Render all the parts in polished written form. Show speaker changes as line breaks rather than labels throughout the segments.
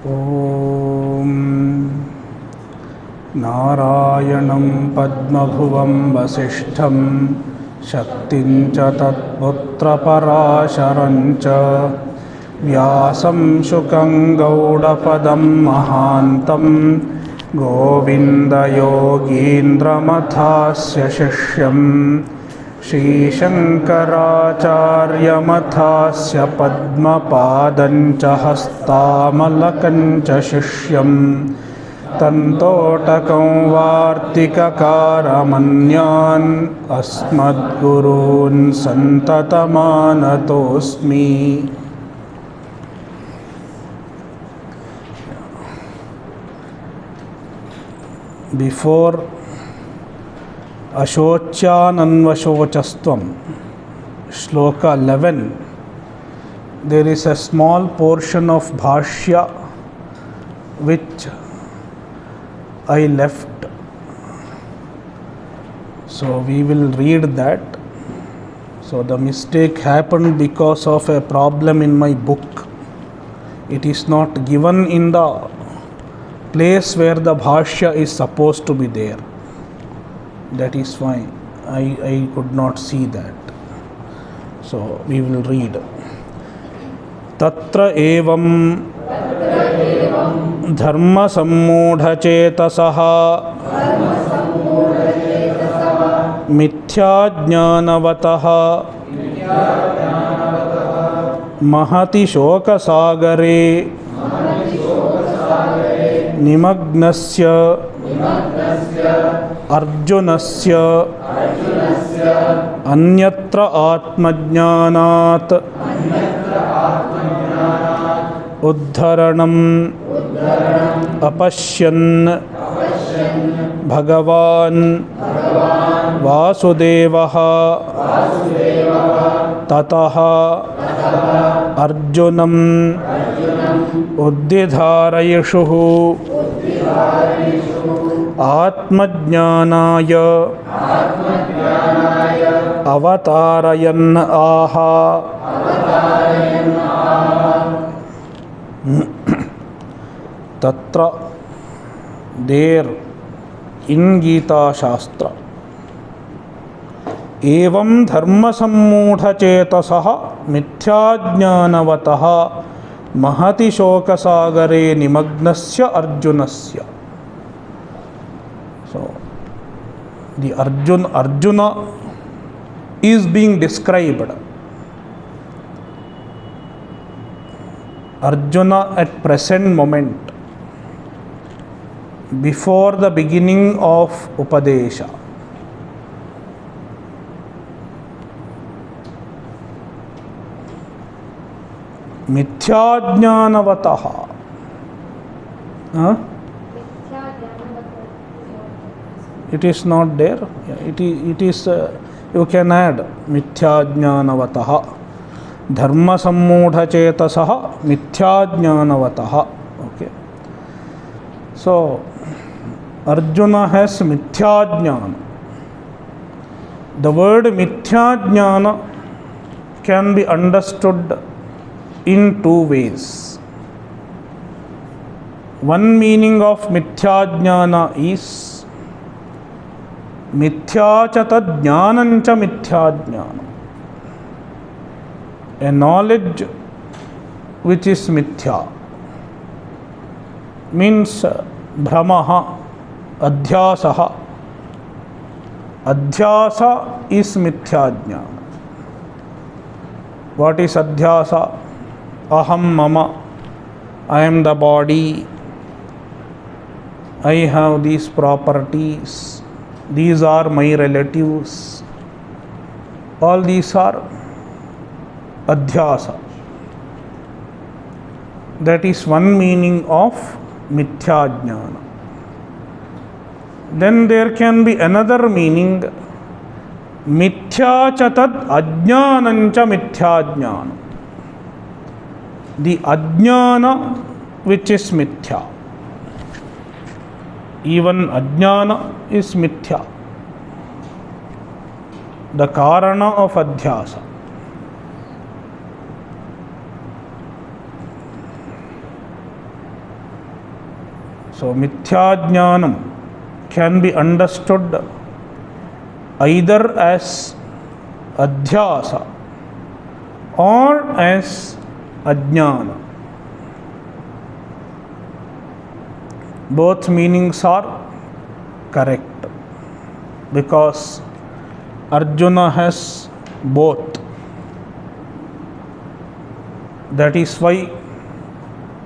ॐ नारायणं पद्मभुवं वसिष्ठं शक्तिं च तत्पुत्रपराशरं च व्यासं शुकं गौडपदं महान्तं गोविन्दयोगीन्द्रमथास्य शिष्यं श्रीशङ्कराचार्यमथास्य पद्मपादं च हस्तामलकं च शिष्यं तन्तोटकं वार्तिककारमन्यान् अस्मद्गुरून् सन्ततमानतोऽस्मि। Before Ashocyananvashocastvam, Shloka 11, there is a small portion of Bhashya which I left. So we will read that. So the mistake happened because of a problem in my book. It is not given in the place where the Bhashya is supposed to be there. That is why I could not see that. So we will read. Tatra evam dharma sammudhachetasah mithya jnanavatah mahati shoka sagare निमग्नस्य अर्जुनस्य अन्यत्र आत्मज्ञानात् उद्धरणम् अपश्यन् भगवान् वासुदेवः ततः अर्जुनम् उद्दिधारयिषुः आत्मज्ञानाय अवतारयन् आह। तत्र there in Gita Shastra एवं धर्म सम्मूढ़चेतसः मिथ्याज्ञानवतः महति शोकसागरे निमग्नस्य अर्जुनस्य. So the Arjuna is being described. Arjuna at present moment, before the beginning of Upadesha. Mithyaඥānavatah. It is not there. It is you can add Mithyaඥānavatah. Dharma sammudhachetasah Mithyaඥānavatah. Okay. So Arjuna has Mithyajnana. The word Mithyajnana can be understood in two ways. One meaning of Mithyajnana is Mithya cha tad jnanam cha Mithyajnana. A knowledge which is Mithya means Brahmaha, Adhyasaha. Adhyasa is Mithyajnana. What is Adhyasa? Aham mama, I am the body, I have these properties, these are my relatives. All these are Adhyasa. That is one meaning of Mithyajnana. Then there can be another meaning, Mithya cha tad ajnanam cha Mithyajnana. The ajnana which is mithya. Even ajnana is mithya. The karana of adhyasa. So Mithya can be understood either as adhyasa or as ajnana. Both meanings are correct because Arjuna has both. That is why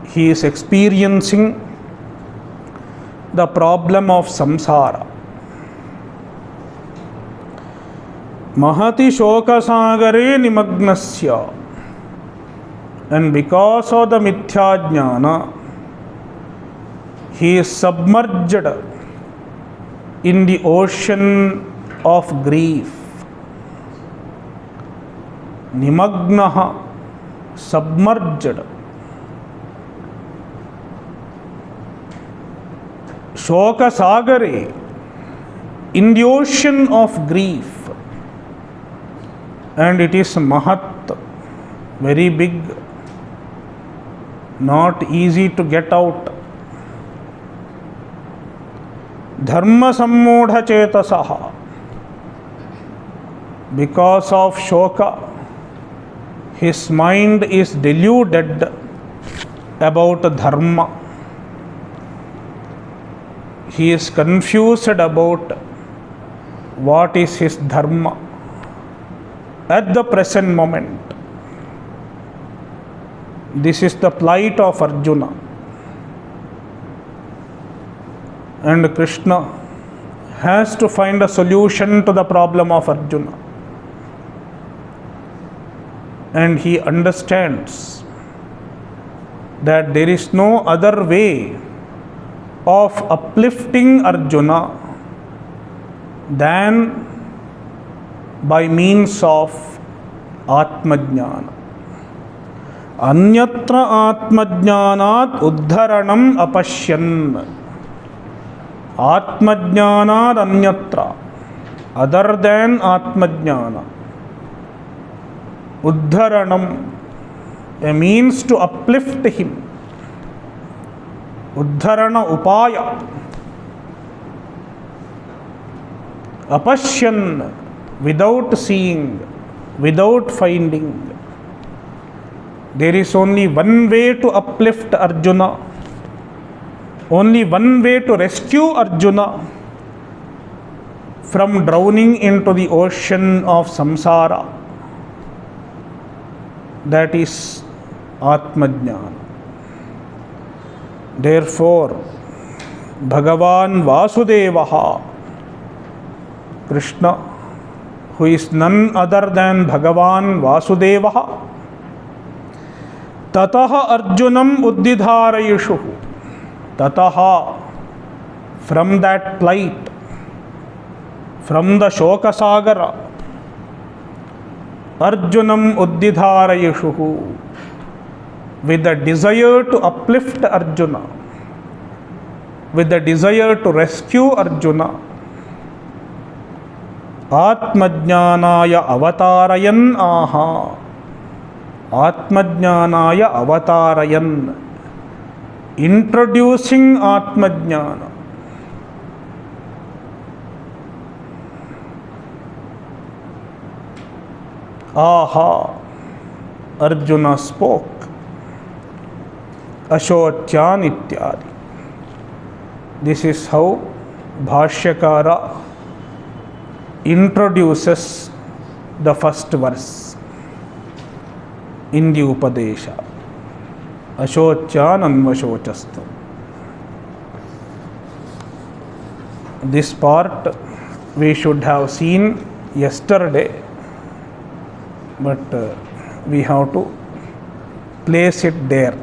he is experiencing the problem of samsara. Mahati shokasagare nimagnasya. And because of the mithya jnana, he is submerged in the ocean of grief. Nimagnaha, submerged. Shoka sagare, in the ocean of grief. And it is mahat, very big, not easy to get out. Dharma sammudha chetasaha. Because of shoka, his mind is deluded about dharma. He is confused about what is his dharma at the present moment. This is the plight of Arjuna. And Krishna has to find a solution to the problem of Arjuna. And he understands that there is no other way of uplifting Arjuna than by means of Atmajnana. Anyatra Atmajnanat Uddharanam Apashyan. Atmajnanat Anyatra, other than Atmajnana. Uddharanam, a means to uplift him. Uddharana upaya. Apashyan, without seeing, without finding. There is only one way to uplift Arjuna, only one way to rescue Arjuna from drowning into the ocean of samsara. That is Atmajnana. Therefore, Bhagavan Vasudevaha, Krishna, who is none other than Bhagavan Vasudevaha, Tataha Arjunam Uddidharayishu. Tataha, from that plight, from the Shokasagara, Arjunam Uddidharayishu, with the desire to uplift Arjuna, with the desire to rescue Arjuna, Atmajnanaya avatarayan aha. Atmajnanaya avatarayan, introducing Atmajnana. Aha, Arjuna spoke. Ashocyan ityadi. This is how Bhashyakara introduces the first verse in the Upadesha. Ashocyan anvashochastu. This part we should have seen yesterday, but we have to place it there.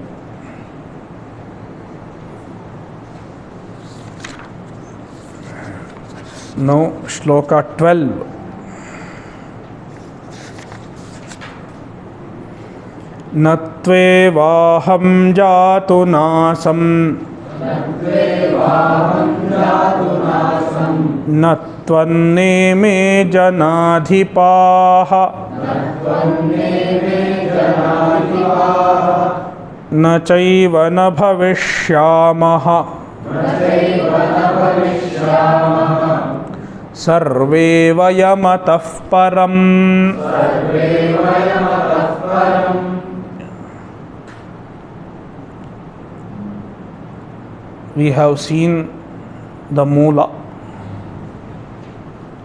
Now, Shloka 12. Natvevaham jatu nasam natvanne me janadhipaha na chaiva na bhavishyamaha सर्वे वयमतः परम् We have seen the Moola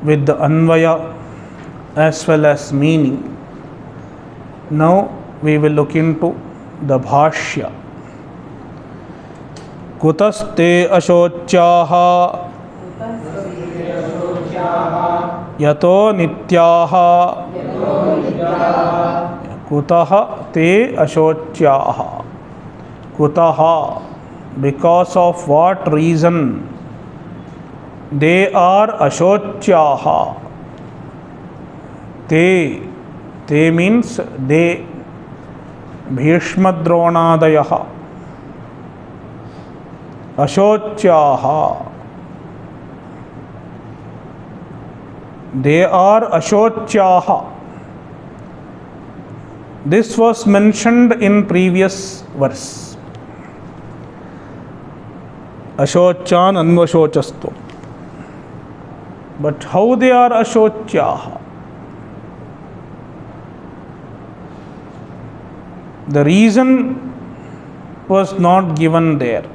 with the Anvaya as well as meaning. Now we will look into the Bhashya. Kutaste ashocyaha yato nityaha kutaha te ashocyaha. Kutaha, because of what reason they are ashocyaha. Te means they. Bhishma Dronadayaha ashocyaha. They are ashocyaha. This was mentioned in previous verse. Ashocyan anvashochastu. But how they are ashocyaha? The reason was not given there.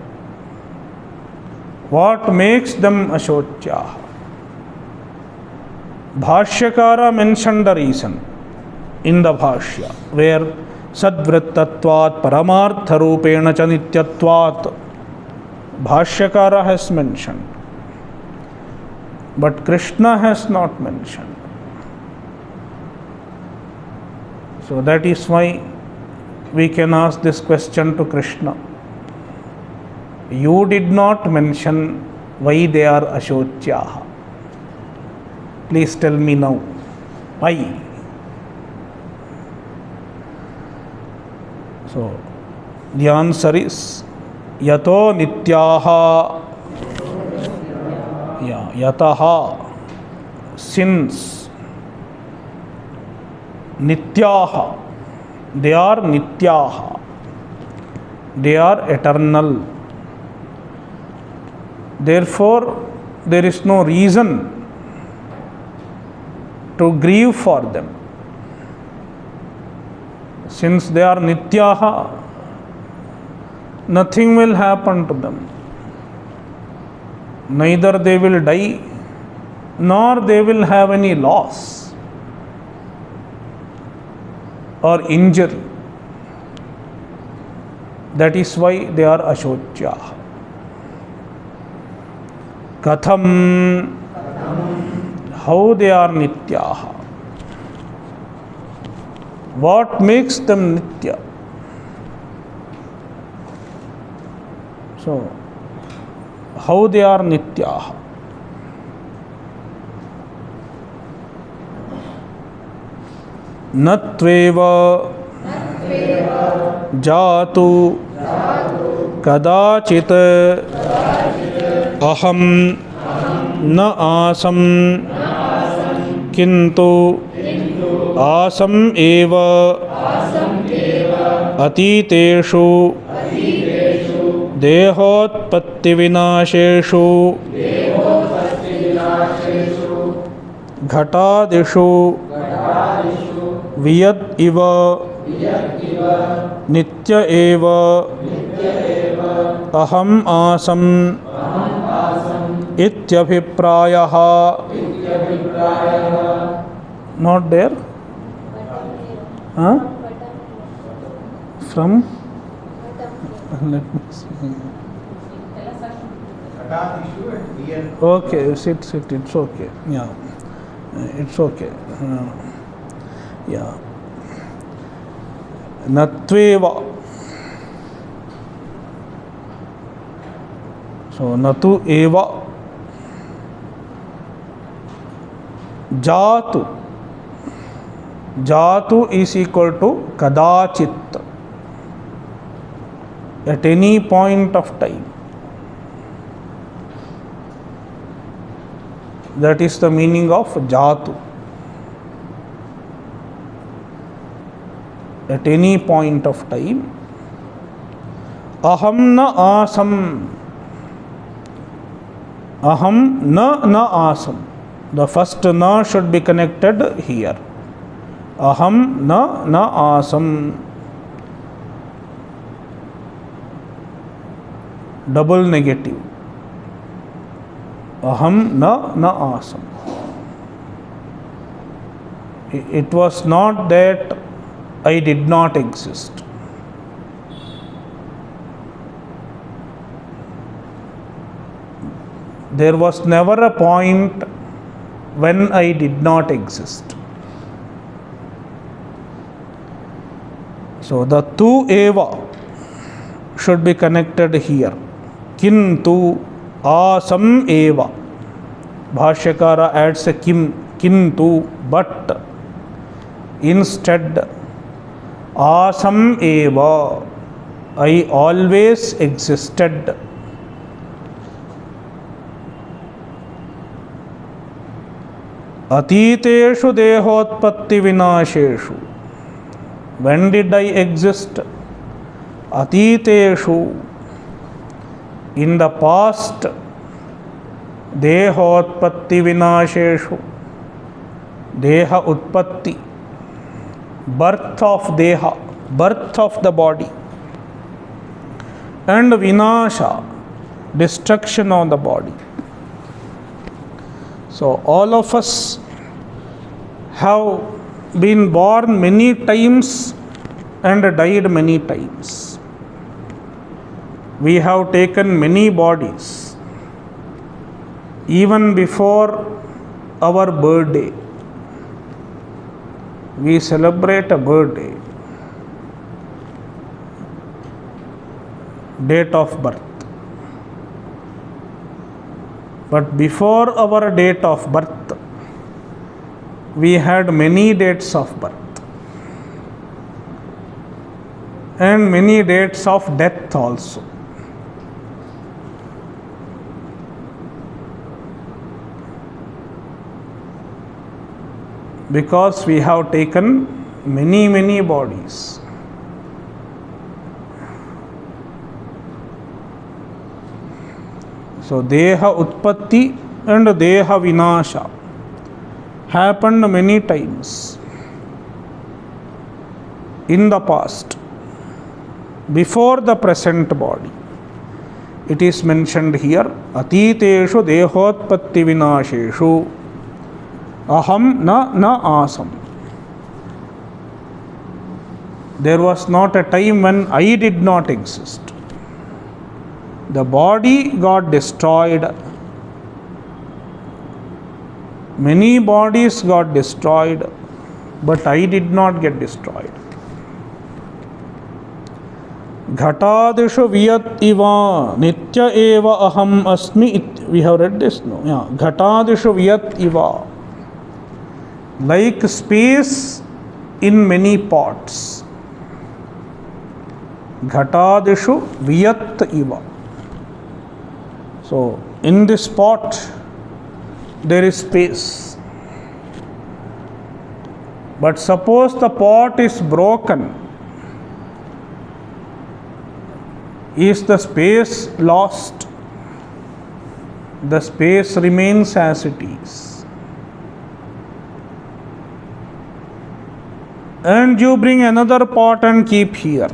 What makes them ashocyaha? Bhashyakara mentioned the reason in the Bhashya, where sadvrittatvat paramartha rupena cha nityatvat Bhashyakara has mentioned, but Krishna has not mentioned. So that is why we can ask this question to Krishna. You did not mention why they are ashocyaha. Please tell me now. Why? So the answer is yato nityaha. Yataha, since nityaha, they are nityaha, they are eternal. Therefore, there is no reason to grieve for them. Since they are nityaha, nothing will happen to them. Neither they will die, nor they will have any loss or injury. That is why they are ashocyaha. Katham, how they are nityaha? What makes them nitya? So, how they are nityaha? Natveva jatu kadachit aham na asam kintu asam eva atiteshu देहोत्पत्ति विनाशेषु घटादिषु वियद इव नित्य एव अहम Assam इत्यभिप्रायः. Not there? Huh? From? Let me see. Okay, sit, it's okay. Yeah, it's okay. Yeah. Natveva. So, natu eva. Jatu. Jatu is equal to kadachit. At any point of time. That is the meaning of jatu. At any point of time. Aham na asam. Aham na asam. The first na should be connected here. Aham na asam. Double negative. Aham na asam. It was not that I did not exist. There was never a point when I did not exist. So the tu eva should be connected here. Kintu asam eva. Bhashyakara adds a kintu, but instead asam eva, I always existed. Atiteshu dehotpatti vinasheshu. When did I exist? Atiteshu, in the past. Dehotpatti vinasheshu. Deha utpatti, birth of deha, birth of the body, and vinasha, destruction of the body. So all of us have been born many times and died many times. We have taken many bodies. Even before our birthday, we celebrate a birthday, date of birth. But before our date of birth, we had many dates of birth and many dates of death also. Because we have taken many bodies. So deha utpatti and deha vinasha happened many times in the past, before the present body. It is mentioned here, atiteshu dehotpatti vinasheshu aham na asam. There was not a time when I did not exist. The body got destroyed. Many bodies got destroyed, but I did not get destroyed. Ghatadishu viyat iva nitya eva aham asmi. We have read this, no? Yeah. Ghatadishu viyat iva. Like space in many pots. Ghatadishu viyat iva. So, in this pot, there is space. But suppose the pot is broken, is the space lost? The space remains as it is. And you bring another pot and keep here.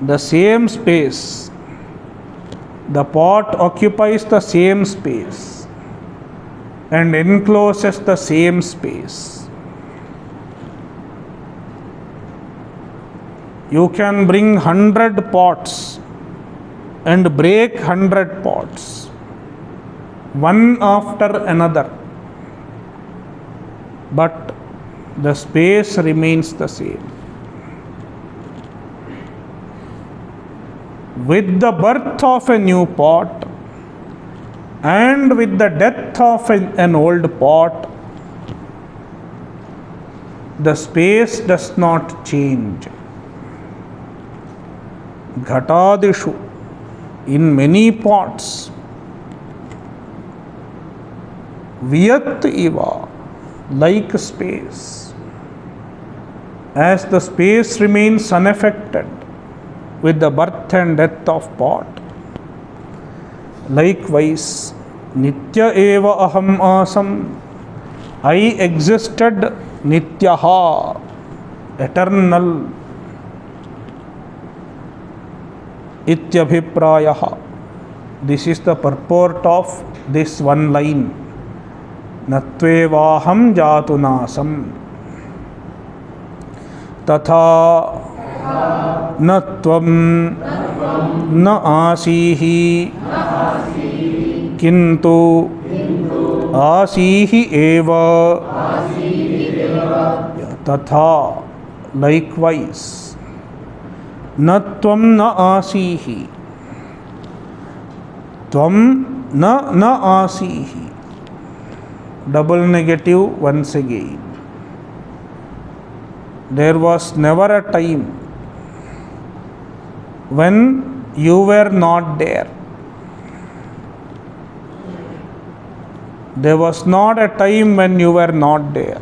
The same space. The pot occupies the same space and encloses the same space. You can bring 100 pots and break 100 pots, one after another, but the space remains the same. With the birth of a new pot and with the death of an old pot, the space does not change. Ghatadishu, in many pots, viyat iva, like space. As the space remains unaffected with the birth and death of pot, Likewise, Nitya eva aham asam, I existed Nityaha, eternal. Ityabhiprayaha. This is the purport of this one line. Natvevaham jatunasam. Tatha natvam na asihi kintu asihi eva. Tatha, likewise, natvam na asihi. Tvam na asihi. Double negative once again. There was never a time when you were not there. There was not a time when you were not there.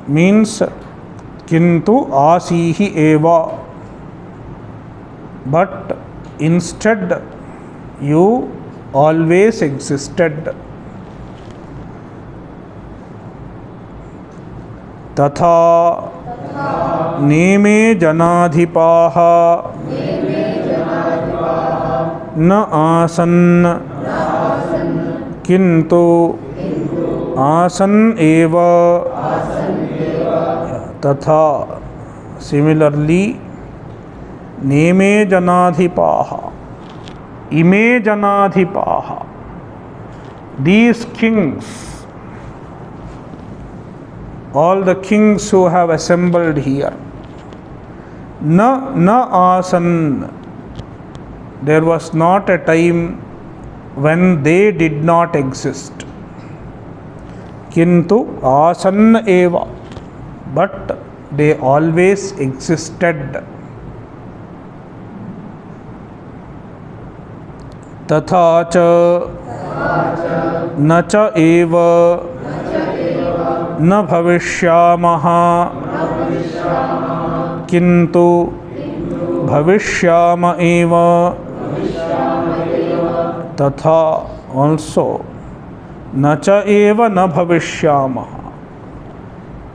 Means kintu asihi eva. But instead you always existed. Tatha neme janadhipaha na asan kintu asan eva. Tatha, similarly, neme janadhipaha, ime janadhipaha, these kings, all the kings who have assembled here, na asan, there was not a time when they did not exist. Kintu asan eva, but they always existed. Tatha cha na cha eva na bhavishyamaha kintu bhavishyama eva. Tatha, also, na cha eva na bhavishyamaha.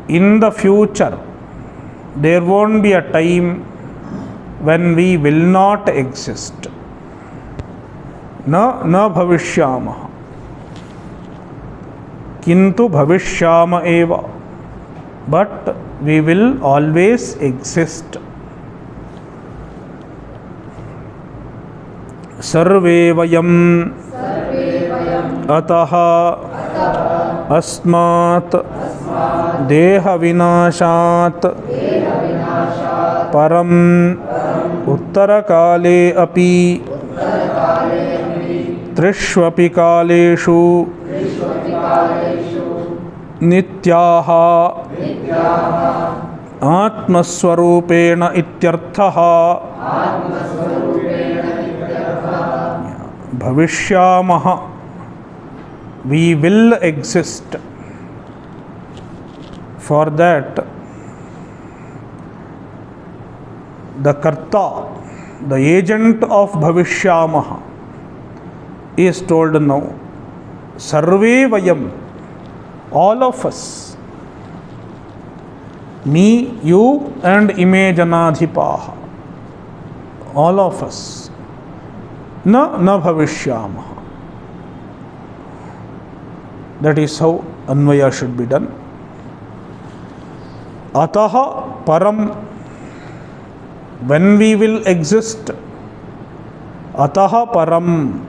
In the future, there won't be a time when we will not exist. Na bhavishyamaha. Kintu bhavishyama eva. But we will always exist. Sarve vayam ataha asmat deha vinashat param uttarakale api trishvapi kaleshu nityaha atmaswarupena ityarthaha. Bhavishyamaha, we will exist. For that, the karta, the agent of bhavishyamaha, is told now. Sarve vayam, all of us, me, you and ime janadhipaha, all of us, na bhavishyamaha. That is how Anvaya should be done. Ataha param, when we will exist. Ataha param.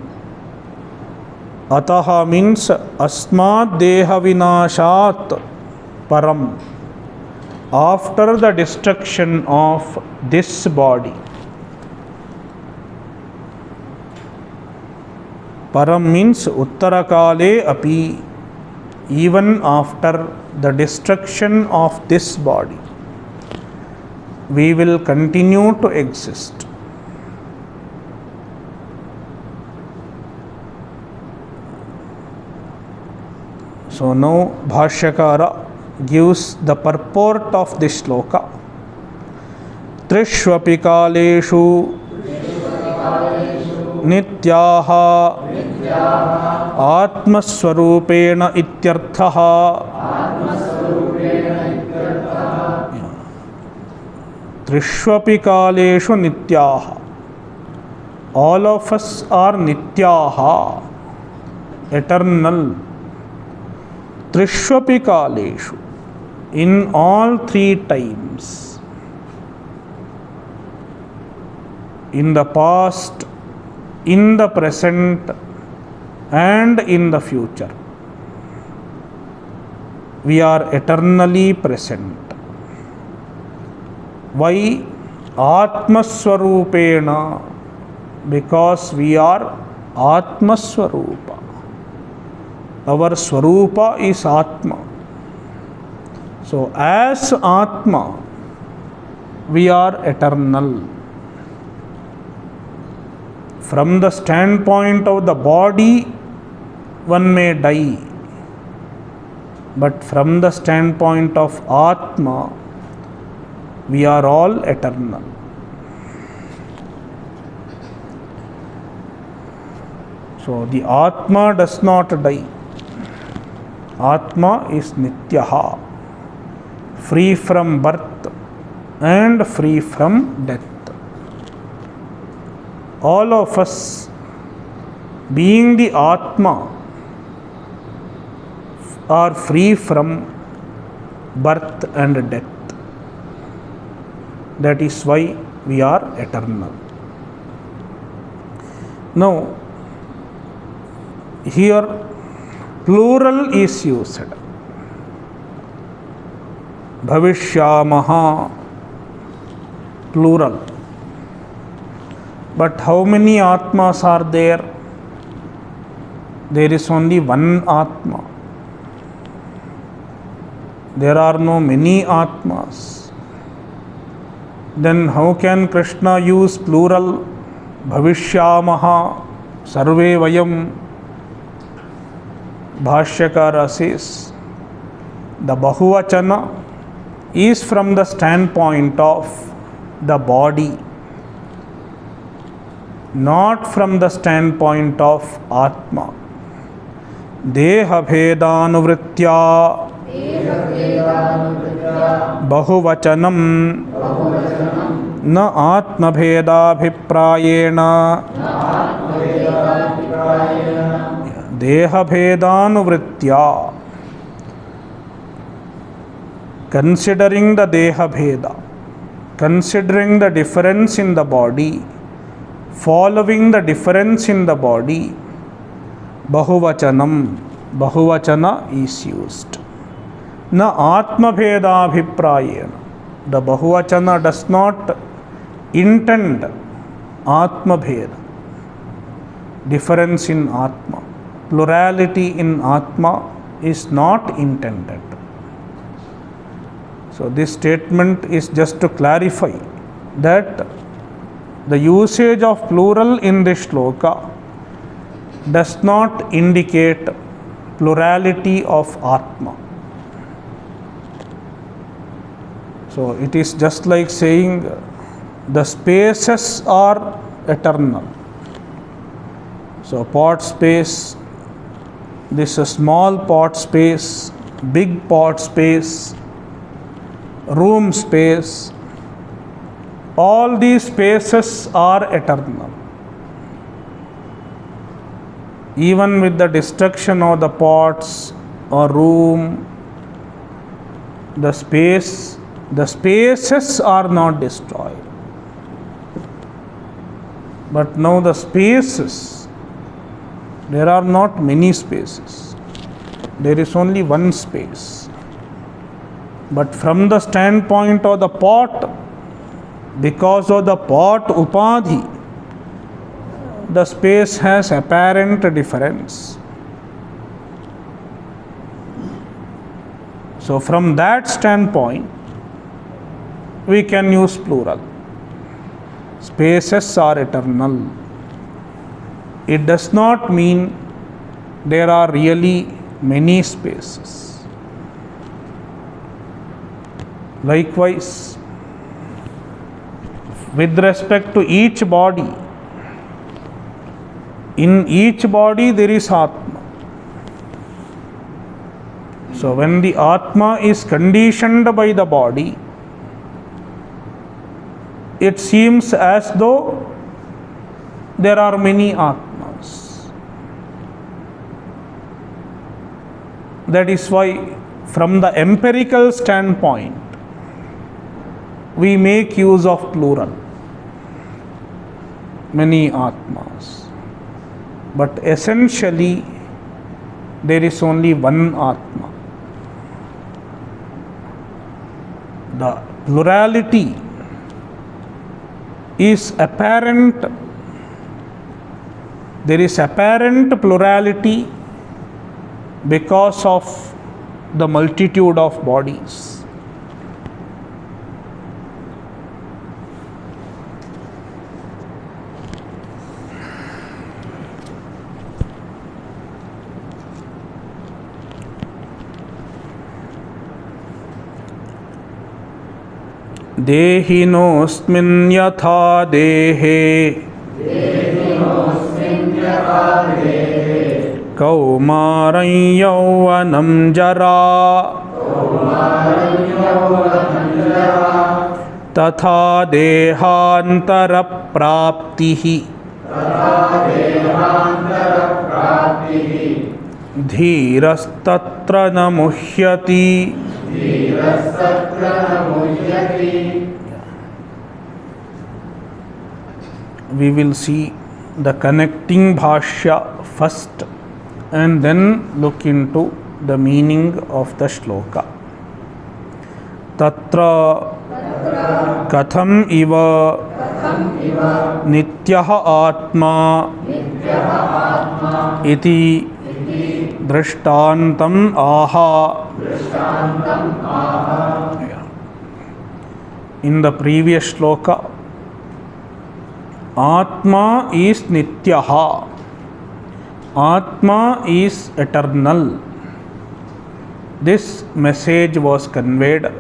Ataha means asmat deha vinashat param. After the destruction of this body. Param means uttarakale api, even after the destruction of this body, we will continue to exist. So now Bhashyakara gives the purport of this shloka. Trishvapi kaleshu नित्याः आत्मस्वरूपेण इत्यर्थः। त्रिष्वपि कालेषु नित्याः, all of us are nityaha, eternal. Trishvapi kaleshu, in all three times, in the past, in the present, and in the future, we are eternally present. Why? Atmaswarupena, because we are Atmaswarupa. Our Swarupa is Atma. So as Atma, we are eternal. From the standpoint of the body, one may die. But from the standpoint of Atma, we are all eternal. So the Atma does not die. Atma is Nityaha, free from birth and free from death. All of us, being the Atma, are free from birth and death. That is why we are eternal. Now, here plural is used. Bhavishyamaha, plural. But how many Atmas are there? There is only one Atma. There are no many Atmas. Then how can Krishna use plural? Bhavishyamaha, sarve vayam. Bhashyakara says, the Bahuvachana is from the standpoint of the body, not from the standpoint of Atma. Deha bhedanuvritya bahuvachanam na atma bhedabhiprayena. Deha bhedanuvritya, considering the deha bheda, considering the difference in the body, following the difference in the body, bahuvachanam, bahuvachana is used. Na atma bhedabhiprayena, the bahuvachana does not intend atma bheda, difference in atma. Plurality in Atma is not intended. So this statement is just to clarify that the usage of plural in this shloka does not indicate plurality of Atma. So it is just like saying the spaces are eternal. So pot space, this is small pot space, big pot space, room space, all these spaces are eternal. Even with the destruction of the pots or room, the spaces are not destroyed. But now the spaces, there are not many spaces. There is only one space. But from the standpoint of the pot, because of the pot upadhi, the space has apparent difference. So from that standpoint, we can use plural. Spaces are eternal. It does not mean there are really many spaces. Likewise, with respect to each body, In each body there is Atma. So when the Atma is conditioned by the body, it seems as though there are many Atmas. That is why, from the empirical standpoint, we make use of plural, many Atmas. But essentially, there is only one Atma. The plurality is apparent. There is apparent plurality because of the multitude of bodies. देहिनोऽस्मिन् यथा देहे कौमारं यौवनं जरा तथा देहान्तरप्राप्तिः धीरस्तत्र न मुह्यति. We will see the connecting bhashya first and then look into the meaning of the shloka. Tatra katham iva nityah atma iti drishtantam aha. In the previous shloka, Atma is Nityaha. Atma is eternal. This message was conveyed.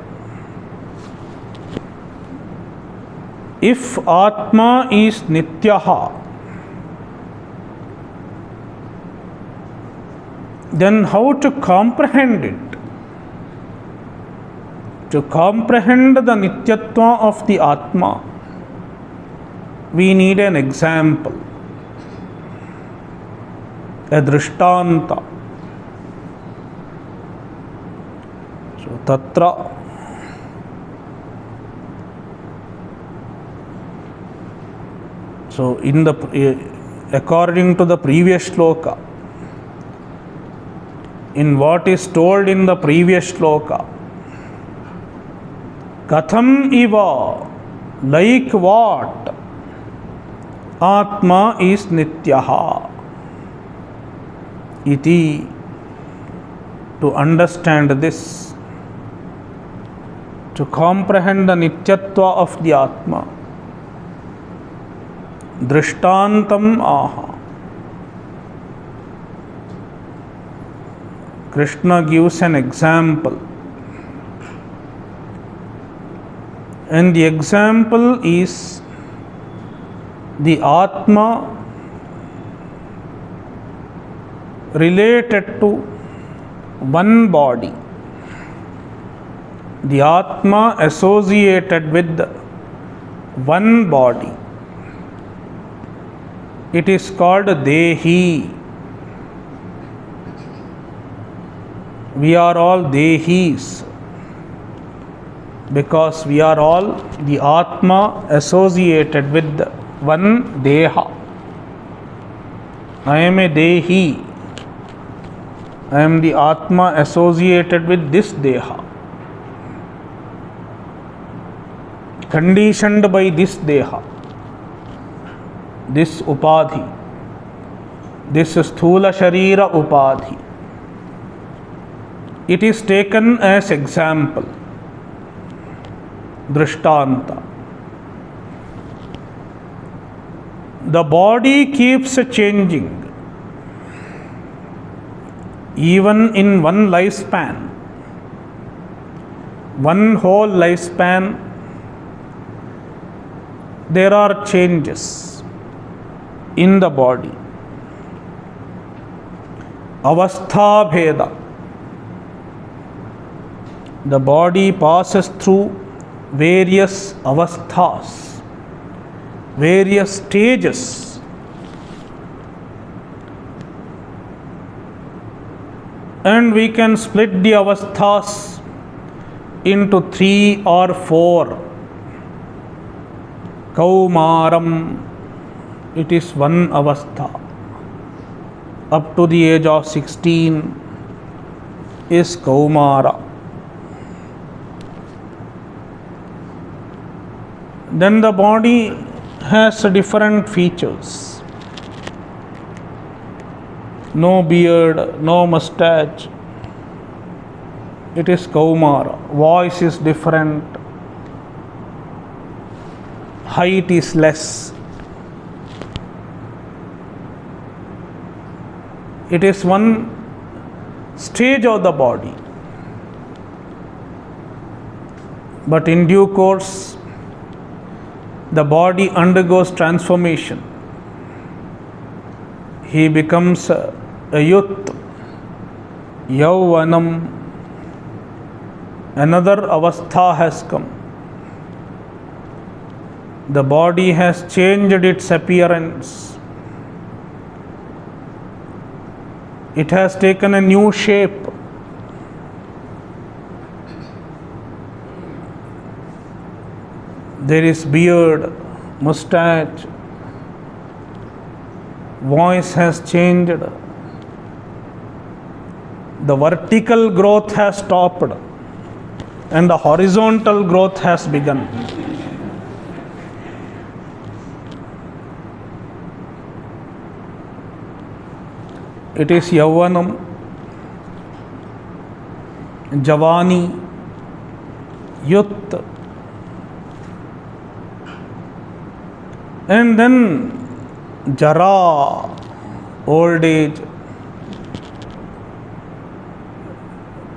If Atma is Nityaha, then how to comprehend it? To comprehend the Nityatva of the Atma, we need an example, a drishtanta. So tatra, so in the according to the previous shloka, in what is told in the previous shloka, katham iva, like what? Atma is Nityaha. Iti. To understand this, to comprehend the Nityatva of the Atma, Drishtantam aha. Krishna gives an example. And the example is the Atma related to one body. The Atma associated with one body. It is called Dehi. We are all Dehis because we are all the Atma associated with one Deha. I am a Dehi. I am the Atma associated with this Deha, conditioned by this Deha, this Upadhi, this Sthula Sharira Upadhi. It is taken as example, Drishtanta. The body keeps changing. Even in one lifespan, one whole lifespan, there are changes in the body. avastha bheda. The body passes through various avasthas, various stages. And we can split the avasthas into 3 or 4. Kaumaram, it is one avastha. Up to the age of 16 is Kaumara. Then the body has different features. No beard, no mustache. It is Kaumara. Voice is different. Height is less. It is one stage of the body. But in due course, the body undergoes transformation. He becomes a youth, yauvanam. Another avastha has come. The body has changed its appearance. It has taken a new shape. There is beard, mustache, voice has changed. The vertical growth has stopped and the horizontal growth has begun. It is Yauvanam, Javani, Youth. And then Jara, old age.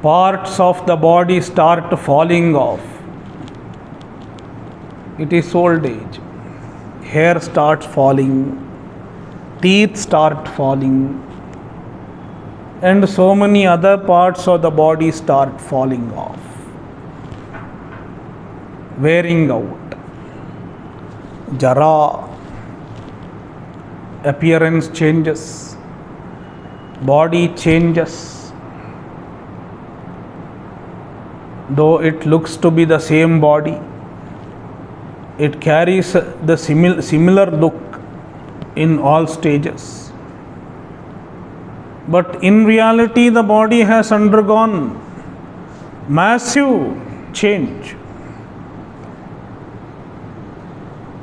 Parts of the body start falling off. It is old age. Hair starts falling, teeth start falling, and so many other parts of the body start falling off, wearing out. Jara, appearance changes, body changes. Though it looks to be the same body, it carries the similar look in all stages. But in reality, the body has undergone massive change.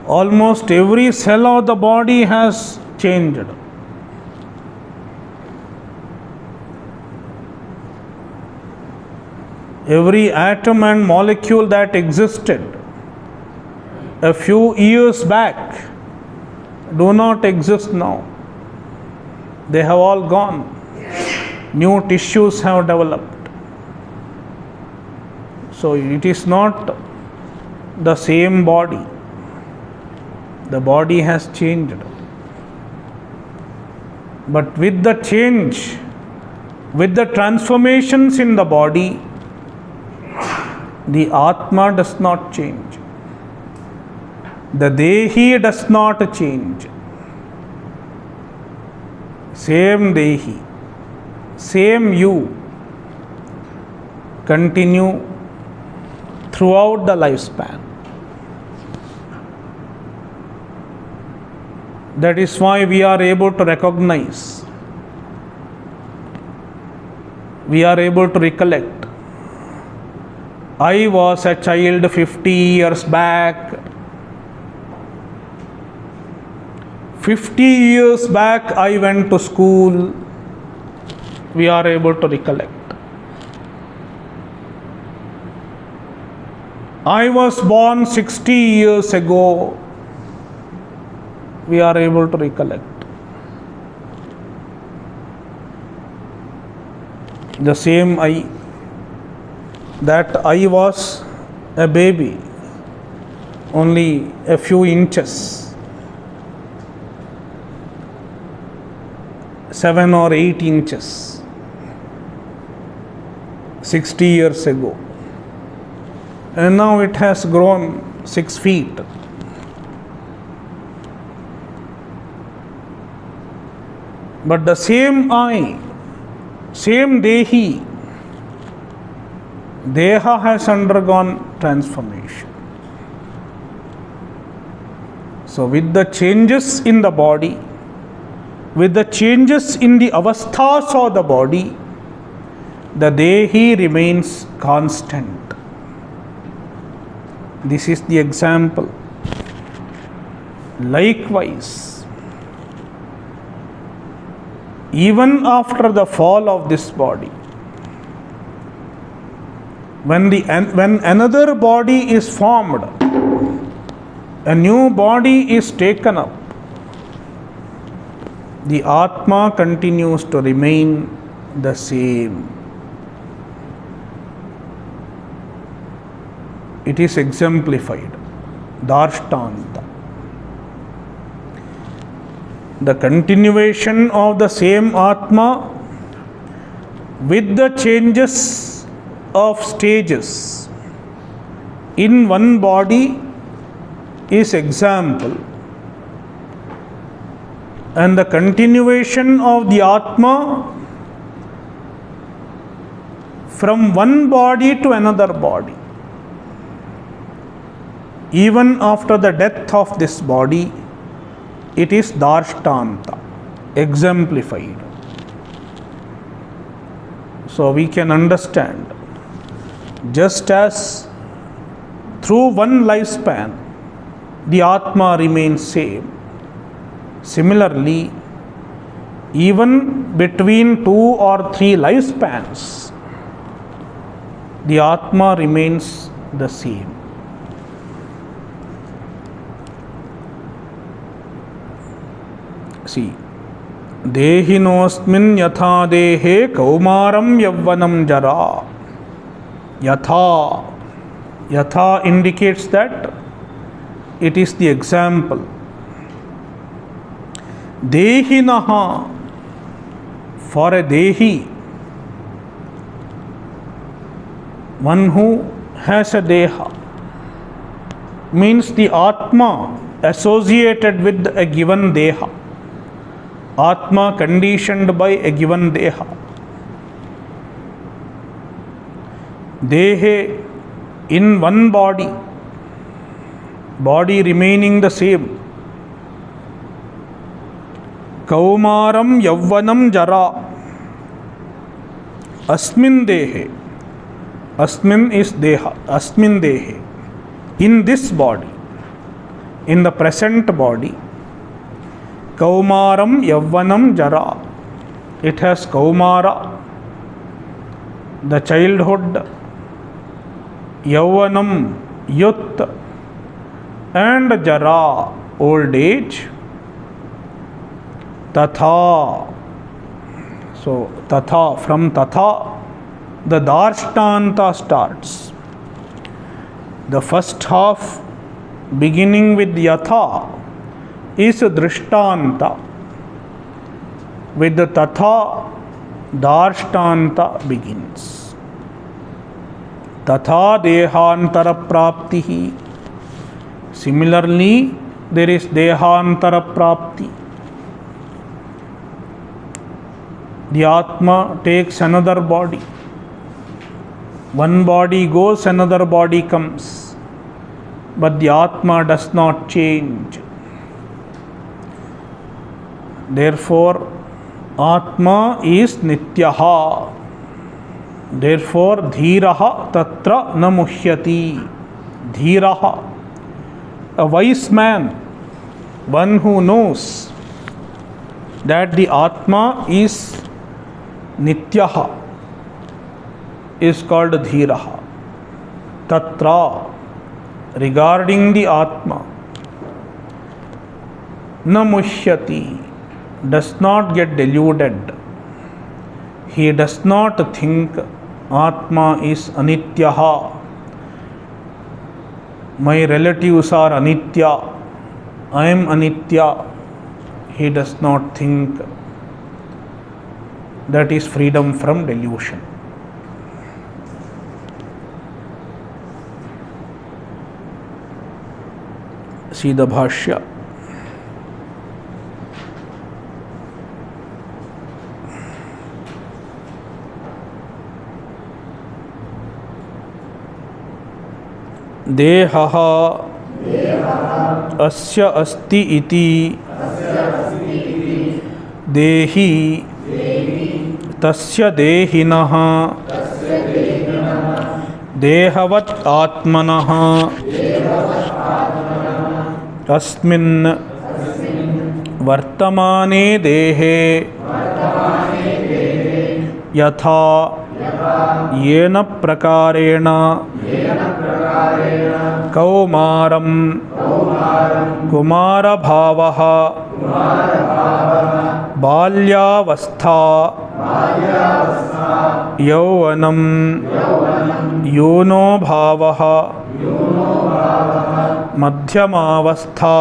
Almost every cell of the body has changed. Every atom and molecule that existed a few years back do not exist now. They have all gone. New tissues have developed. So it is not the same body. The body has changed. But with the change, with the transformations in the body, the Atma does not change. The Dehi does not change. Same Dehi, same you continue throughout the lifespan. That is why we are able to recognize, we are able to recollect. I was a child 50 years back. 50 years back I went to school. We are able to recollect. I was born 60 years ago. We are able to recollect. The same I, that I was a baby, only a few inches. 7 or 8 inches 60 years ago, and now it has grown 6 feet. But the same I, same Dehi, Deha has undergone transformation. So with the changes in the body, with the changes in the avasthas of the body, the Dehi remains constant. This is the example. Likewise, even after the fall of this body, when another body is formed, a new body is taken up, the Atma continues to remain the same. It is exemplified, Darshtanta. The continuation of the same Atma with the changes of stages in one body is example, and the continuation of the Atma from one body to another body, even after the death of this body, it is Darshtanta, exemplified. So we can understand, just as through one lifespan the Atma remains same, similarly even between 2 or 3 lifespans the Atma remains the same. See, Dehinosmin yatha dehe kaumaram yavvanam jara. Yatha indicates that it is the example. Dehinaha, for a Dehi, one who has a Deha, means the Atma associated with a given Deha, Atma conditioned by a given Deha. Dehe, in one body remaining the same. Kaumaram yavvanam jara. Asmin dehe. Asmin is deha. Asmin dehe. In this body, in the present body, Kaumaram yavvanam jara. It has Kaumara, the childhood, Yavvanam, youth, and Jara, old age. Tatha. So, Tatha, from Tatha, the Darshtanta starts. The first half, beginning with Yatha, is Drishtanta. With the Tatha, Darshtanta begins. Tatha Dehantara Praptihi. Similarly, there is Dehantara Prapti. The Atma takes another body. One body goes, another body comes. But the Atma does not change. Therefore, Atma is Nityaha. Therefore, Dhiraha Tatra na Muhyati. Dhiraha, a wise man, one who knows that the Atma is Nityaha, is called Dhiraha. Tatra, regarding the Atma, na Muhyati, does not get deluded. He does not think Atma is Anityaha. My relatives are Anitya. I am Anitya. He does not think. That is freedom from delusion. See the Bhashya. देहः अस्य अस्ति इति देही तस्य देहिनः देहवत् आत्मनः अस्मिन् वर्तमाने देहे यथा येन प्रकारेण कौमारं कुमारभावः बाल्यावस्था यौवनं यूनो भावः मध्यमावस्था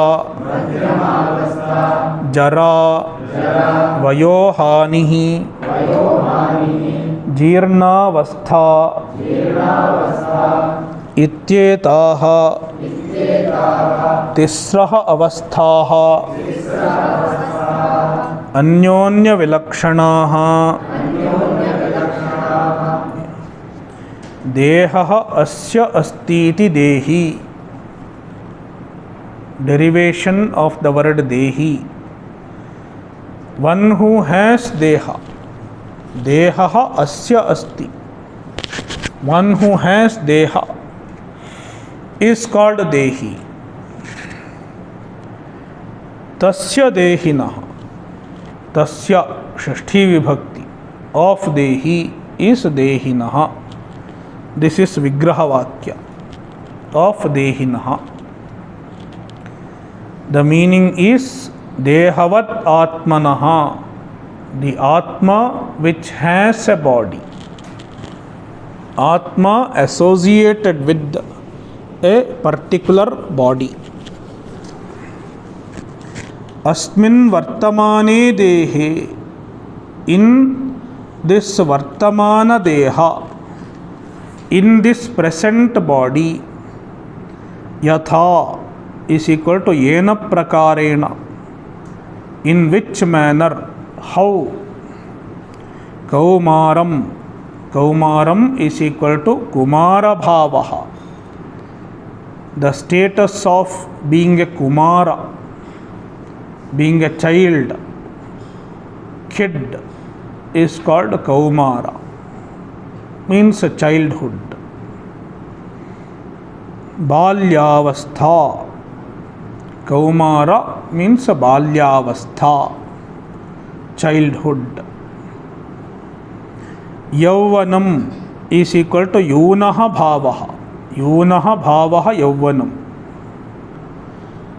जरा वयोहानिः जीर्णावस्था इत्येताः तिस्रः अवस्थाः अन्योन्यविलक्षणाः देहः अस्य अस्तीति देही. Derivation of the word dehi. One who has deha. Dehaha asya asti. One who has deha is called dehi. Tasya dehinaha. Tasya shashti vibhakti of dehi is dehinaha. This is vigraha vakya of dehinaha. The meaning is dehavat atmanaha, the atma which has a body. Atma associated with a particular body. Asmin vartamane dehe, in this vartamana deha, in this present body, yatha is equal to yena prakarena, in which manner, how. Kaumaram, Kaumaram is equal to Kumara Bhavaha. The status of being a Kumara, being a child, kid, is called Kaumara, means a childhood. Balyavastha, Kaumara means Balyavastha, childhood. Yauvanam is equal to Yunaha Bhavaha. Yunaha Bhavaha Yauvanam.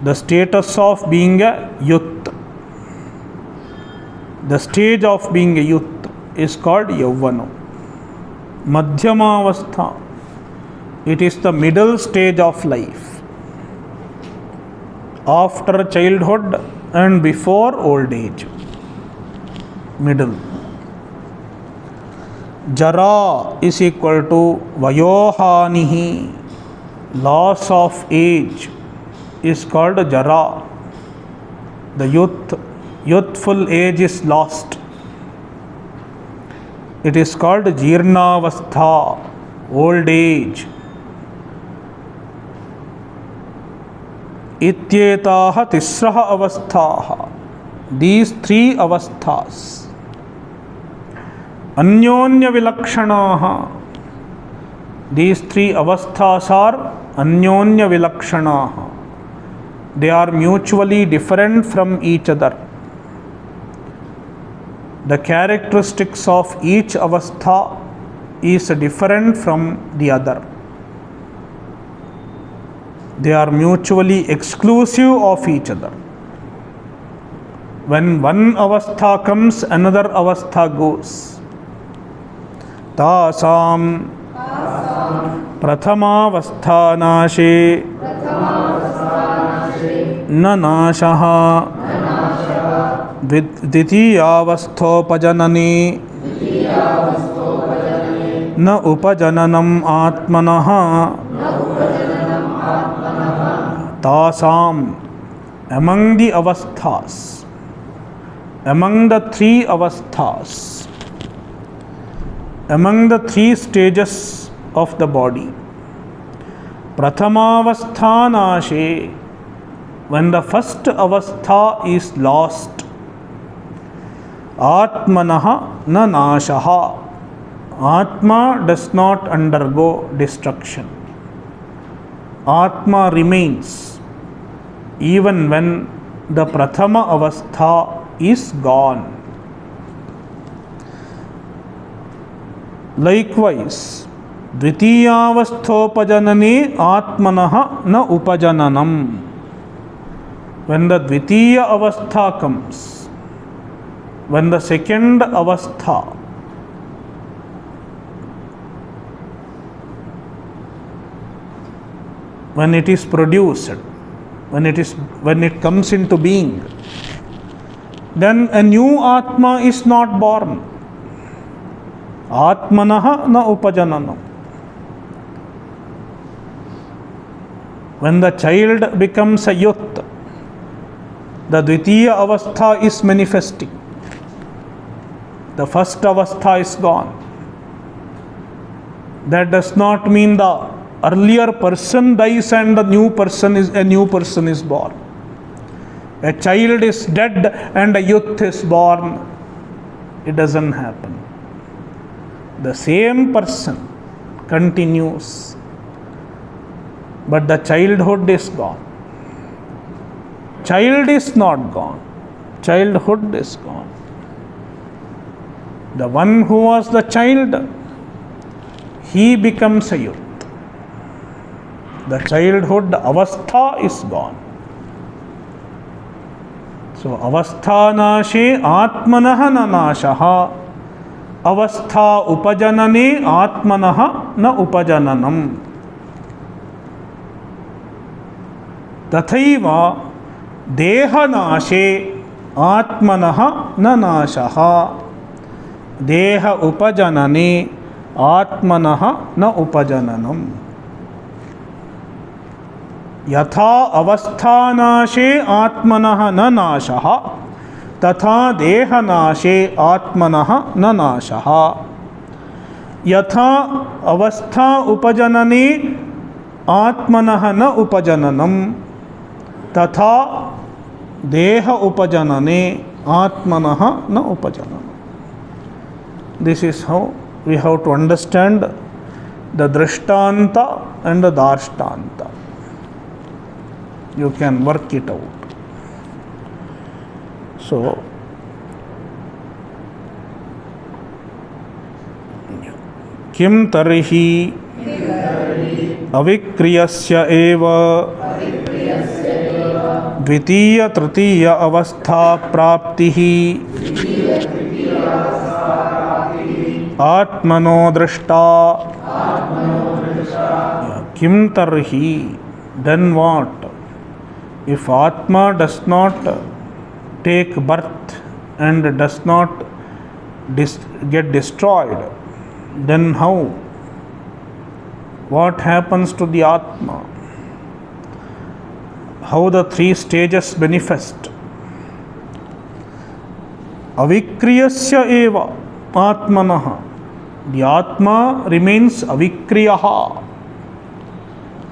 The status of being a youth. The stage of being a youth is called Yauvanam. Madhyamavastha, it is the middle stage of life. After childhood and before old age. Middle. Jara is equal to Vayohanihi. Loss of age is called Jara. The youthful age is lost. It is called Jirnavastha, old age. Ityetaha tisraha avasthaha. These three avasthas. Anyonya vilakshanaha. These three avasthas are anyonya vilakshanaha. They are mutually different from each other. The characteristics of each avastha is different from the other. They are mutually exclusive of each other. When one avastha comes, another avastha goes. Tasam prathama nashe na nashaha dvitiyavasthopajanani न उपजननम आत्मनः तासाम among the avasthas, among the three avasthas, among the three stages of the body. Prathamavastha nashe, when the first avastha is lost, atmanah na nashaha, atma does not undergo destruction. Atma remains even when the prathama avastha is gone. Likewise, dvitiyavasthopajanane atmanah na upajananam. When the dvitiya avastha comes, when the second avastha, when it is produced, when it comes into being, then a new atma is not born. Atmanah na upajananam. When the child becomes a youth, the dvitiya avastha is manifesting. The first avastha is gone. That does not mean the earlier person dies and a new person is born. A child is dead and a youth is born. It doesn't happen. The same person continues, but the childhood is gone. Child is not gone. Childhood is gone. The one who was the child, he becomes a youth. The childhood avastha is gone. So avastha nashe atmanah na nashaha, avastha upajanane atmanah na upajananam. Tathaiva deha nashe atmanah na nashaha, deha upajanane atmanah na upajananam. यथा अवस्थानाशे आत्मनः न नाशः तथा देहनाशे आत्मनः न नाशः. यथा अवस्था उपजनने आत्मनः न उपजननम तथा देह उपजनने आत्मनः न उपजननम. This is how we have to understand the drishtanta and the darshtanta. You can work it out. So, किम तर्हि अविक्रियस्य एव द्वितीय तृतीय अवस्था प्राप्तिः आत्मनो दृष्टा. किम तर्हि, then what? If Atma does not take birth and does not get destroyed, then how? What happens to the Atma? How the three stages manifest? Avikriyasya eva Atmanah. The Atma remains avikriyaha,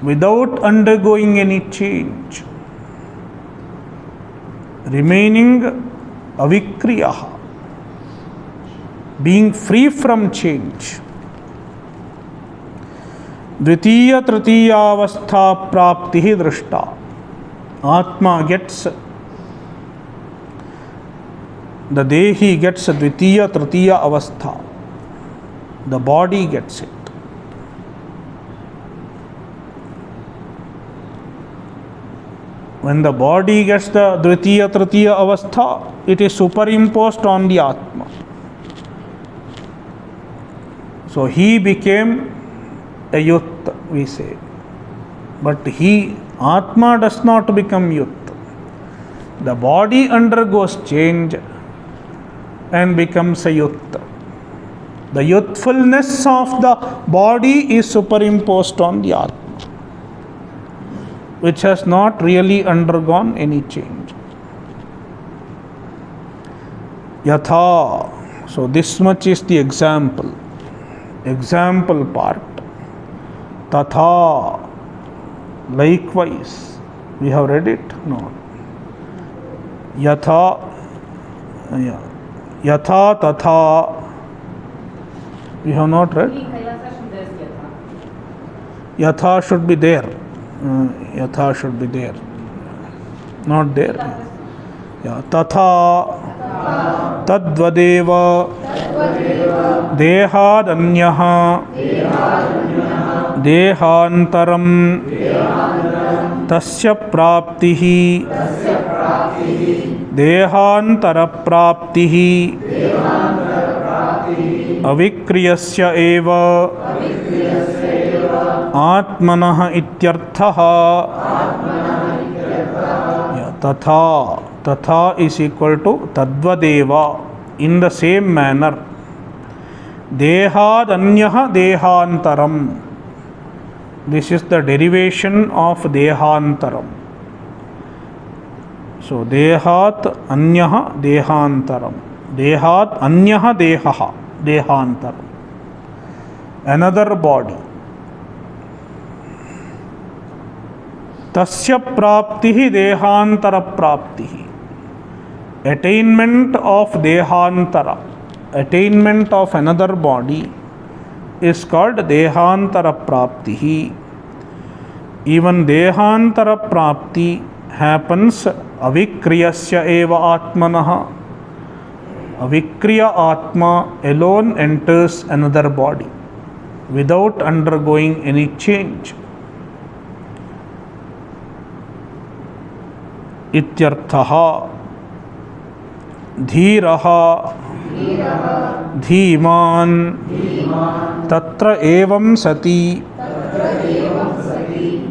without undergoing any change, remaining avikriyaha, being free from change. Dvitiya tritiya avastha praptihi drishta. Atma gets, the dehi gets dvitiya tritiya avastha. The body gets it. When the body gets the dvitiya tritiya avastha, it is superimposed on the Atma. So he became a youth, we say. But Atma does not become youth. The body undergoes change and becomes a youth. The youthfulness of the body is superimposed on the Atma, which has not really undergone any change. Yatha. So this much is the example part. Tatha. Likewise. We have read it? No. Yatha. Yatha tatha. We have not read. Yatha should be there. Yatha should be there. Not there. Yeah. Tatha tadvadeva dehadanyah dehantaram tasya praptihi dehantara praptihi avikriyasya eva atmanah ityarthah. Tatha. Tatha is equal to tadvadeva, in the same manner. Dehadanyah dehantaram. This is the derivation of dehantaram. So dehat anyah dehantaram. Dehat anyah dehaha dehantaram. Another body. Tasya praptihi dehantara praptihi. Attainment of dehantara, attainment of another body, is called dehantara praptihi. Even dehantara prapti happens avikriyasya eva atmanah. Avikriya atma alone enters another body without undergoing any change. Ityarthaha. Dhiraha. Dhiman. Tatra evam sati.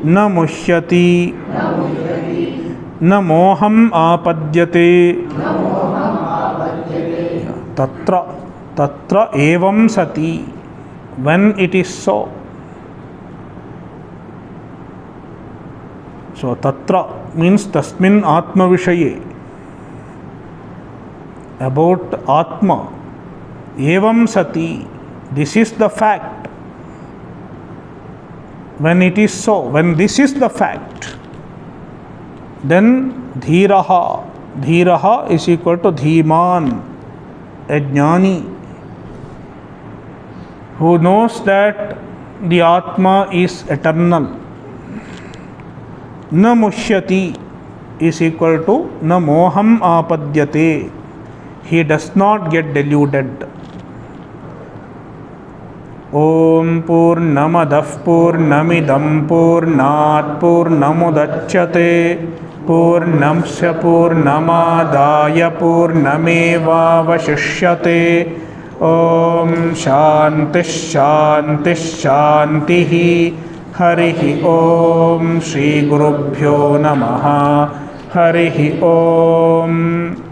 Na muhyati. Na moham apadyate. Tatra evam sati. When it is so. So tatra means tasmin atma vishaye. About Atma. Evam sati. This is the fact. When it is so, when this is the fact, then dhiraha. Dhiraha is equal to dhiman, a jnani, who knows that the Atma is eternal. Na mushyati is equal to na moham apadyate. He does not get deluded. Om Purnamadah Purnamidam Purnat Purnamudachyate Purnamsya Purnamadaya Purnameva Vashishyate. Om Shanti Shanti Shantihi. Harihi Om. Shri Gurubhyo Namaha. Harihi Om.